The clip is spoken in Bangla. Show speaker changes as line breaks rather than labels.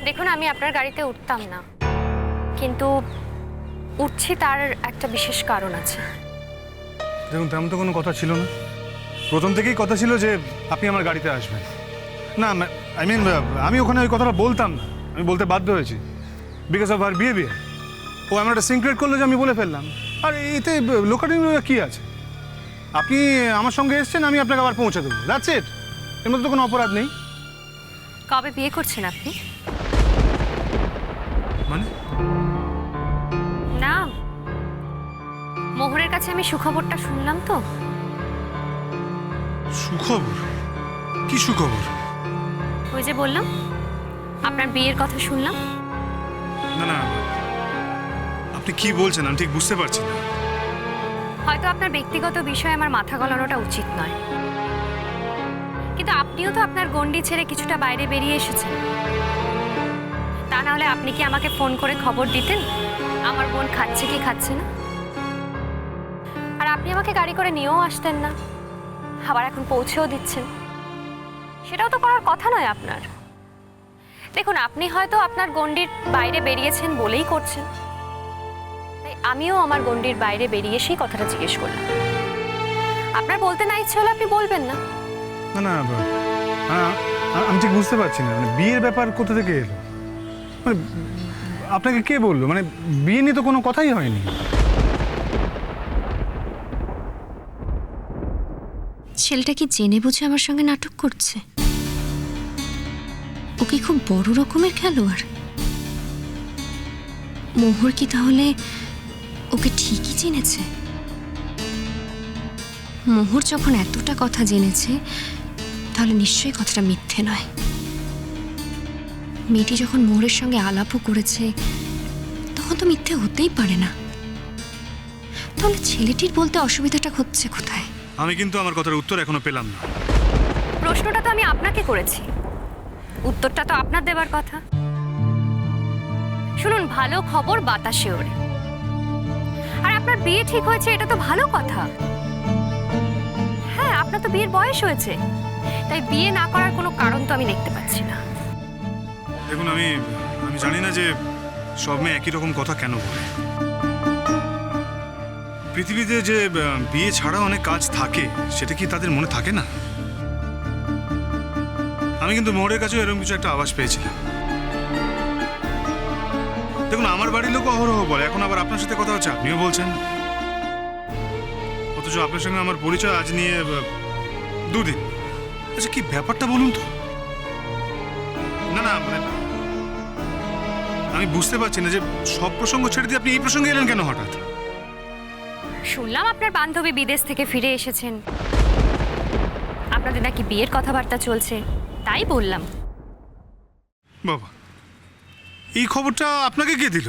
দেখুন, আমি আপনার গাড়িতে উঠতাম না, কিন্তু উঠছি তার একটা বিশেষ কারণ আছে।
দেখুন, তেমন তো কোনো কথা ছিল না। প্রথম থেকেই কথা ছিল যে আপনি আমার গাড়িতে আসবেন। না, আই মিন, আমি ওখানে ওই কথাটা বলতাম না, আমি বলতে বাধ্য হয়েছি বিকজ অফ আর বিহেভিয়ার। ও আমার একটা সিক্রেট করলো যে আমি বলে ফেললাম। আর এতে লোকাটিং কি আছে? আপনি আমার সঙ্গে এসেছেন, আমি আপনাকে আবার পৌঁছে দেবো, দ্যাটস ইট। এর মধ্যে তো কোনো অপরাধ নেই।
কবে বিয়ে করছেন আপনি?
মানে?
না, মোহরের কাছে আমি সুখবরটা শুনলাম তো।
সুখবর? কি সুখবর?
ওই যে বললাম, আপনার বিয়ের কথা শুনলাম।
না না, আপনি কি বলছেন আমি ঠিক বুঝতে পারছি না।
হয়তো আপনার ব্যক্তিগত বিষয়ে আমার মাথা গলানোটা উচিত নয়, কিন্তু আপনিও তো আপনার গণ্ডি ছেড়ে কিছুটা বাইরে বেরিয়ে এসেছেন। তা না হলে আপনি কি আমাকে ফোন করে খবর দিতেন আমার বোন খাচ্ছে কি খাচ্ছে না? আর আপনি আমাকে গাড়ি করে নিয়েও আসতেন না, আবার এখন পৌঁছেও দিচ্ছেন। সেটাও তো করার কথা নয় আপনার। দেখুন, আপনি হয়তো আপনার গণ্ডির বাইরে বেরিয়েছেন বলেই করছেন, তাই আমিও আমার গণ্ডির বাইরে বেরিয়ে সেই কথাটা জিজ্ঞেস করলাম। আপনার বলতে না ইচ্ছে হলে আপনি বলবেন না।
না না, আমি ঠিক বুঝতে পারছি না, মানে বিয়ের ব্যাপার কোথা থেকে এলো? মানে আপনাকে কে বললো? মানে বিয়ে নিয়ে তো কোনো কথাই হয়নি।
ছেলেটা কি জেনে বুঝে আমার সঙ্গে নাটক করছে? ও কি খুব বড় রকমের খেলোয়াড়? মোহর কি তাহলে ওকে ঠিকই চিনেছে? মোহর যখন এতটা কথা জেনেছে, তাহলে নিশ্চয়ই কথাটা মিথ্যে নয়। মেয়েটি যখন মোহরের সঙ্গে আলাপও করেছে, তখন তো মিথ্যে হতেই পারে না। তাহলে ছেলেটির বলতে অসুবিধাটা হচ্ছে কোথায়?
আমি কিন্তু আমার কথার উত্তর এখনো পেলাম না।
প্রশ্নটা তো আমি আপনাকে করেছি, উত্তরটা তো আপনার দেবার কথা। শুনুন, ভালো খবর বাতাসে ওড়ে। আর আপনার বিয়ে ঠিক হয়েছে, এটা তো ভালো কথা। হ্যাঁ, আপনার তো বিয়ের বয়স হয়েছে, তাই বিয়ে না করার কোনো কারণ তো আমি দেখতে পাচ্ছি না।
দেখুন, আমি জানি না যে সব মেয়ে একই রকম কথা কেন বলে। পৃথিবীতে যে বিয়ে ছাড়া অনেক কাজ থাকে, সেটা কি তাদের মনে থাকে না? আমি কিন্তু মোহরের কাছেও এরকম কিছু একটা আভাস পেয়েছিলাম। দেখুন, আমার বাড়ির লোক অহরহ বলে, এখন আবার আপনার সাথে কথা হচ্ছে, আপনিও বলছেন। অথচ আপনার সঙ্গে আমার পরিচয় আজ নিয়ে 2 দিন। আচ্ছা, কি ব্যাপারটা বলুন তো? না না, মানে আমি বুঝতে পারছি না যে সব প্রসঙ্গ ছেড়ে দিয়ে আপনি এই প্রসঙ্গে এলেন কেন হঠাৎ?
শুনলাম আপনার বান্ধবী বিদেশ থেকে ফিরে এসেছেন, আপনাদের নাকি বিয়ের কথাবার্তা চলছে, তাই বললাম।
বাবা, এই খবরটা আপনাকে কে দিল?